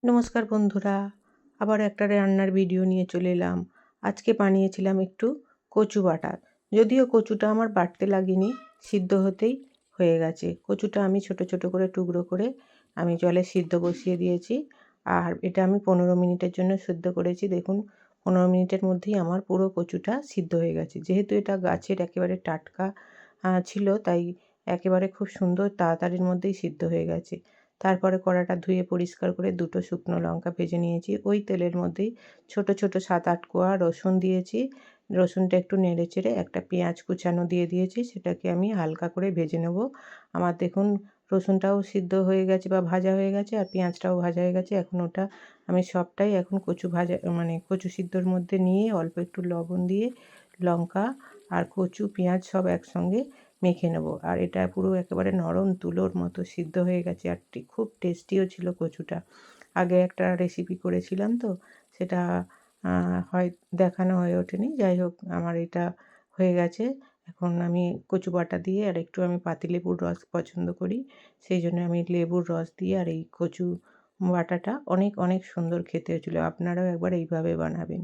নমস্কার বন্ধুরা, আবার একটা রান্নার ভিডিও নিয়ে চলে এলাম। আজকে বানিয়েছিলাম একটু কচু বাটা। যদিও কচুটা আমার বাটতে লাগেনি, সিদ্ধ হতেই হয়ে গেছে। কচুটা আমি ছোট ছোট করে টুকরো করে আমি জলে সিদ্ধ বসিয়ে দিয়েছি। আর এটা আমি 15 মিনিটের জন্য সিদ্ধ করেছি। দেখুন 15 মিনিটের মধ্যেই আমার পুরো কচুটা সিদ্ধ হয়ে গেছে। যেহেতু এটা গাছের একেবারে টাটকা ছিল, তাই একেবারে খুব সুন্দর তাড়াতাড়ির মধ্যেই সিদ্ধ হয়ে গেছে। তারপরে কড়াটা ধুয়ে পরিষ্কার করে দুটো শুকনো লঙ্কা ভেজে নিয়েছি। ওই তেলের মধ্যেই ছোট ছোট 7-8 কোয়া রসুন দিয়েছি। রসুনটা একটু নেড়ে চেড়ে একটা পেঁয়াজ কুচানো দিয়ে দিয়েছি, সেটাকে আমি হালকা করে ভেজে নেব। আমার দেখুন রসুনটাও সিদ্ধ হয়ে গেছে বা ভাজা হয়ে গেছে, আর পেঁয়াজটাও ভাজা হয়ে গেছে। এখন ওটা আমি সবটাই এখন কচু ভাজা কচু সিদ্ধর মধ্যে নিয়ে অল্প একটু লবণ দিয়ে লঙ্কা আর কচু পেঁয়াজ সব একসঙ্গে মেখে নেব। আর এটা পুরো একেবারে নরম তুলোর মতো সিদ্ধ হয়ে গেছে, আর খুব টেস্টিও ছিল কচুটা। আগে একটা রেসিপি করেছিলাম, তো সেটা হয় দেখানো হয়ে ওঠেনি। যাই হোক, আমার এটা হয়ে গেছে। এখন আমি কচু বাটা দিয়ে আর একটু আমি পাতিলেবুর রস পছন্দ করি, সেই জন্য আমি লেবুর রস দিয়ে আর এই কচু বাটাটা অনেক অনেক সুন্দর খেতে হয়েছিল। আপনারাও একবার এইভাবে বানাবেন।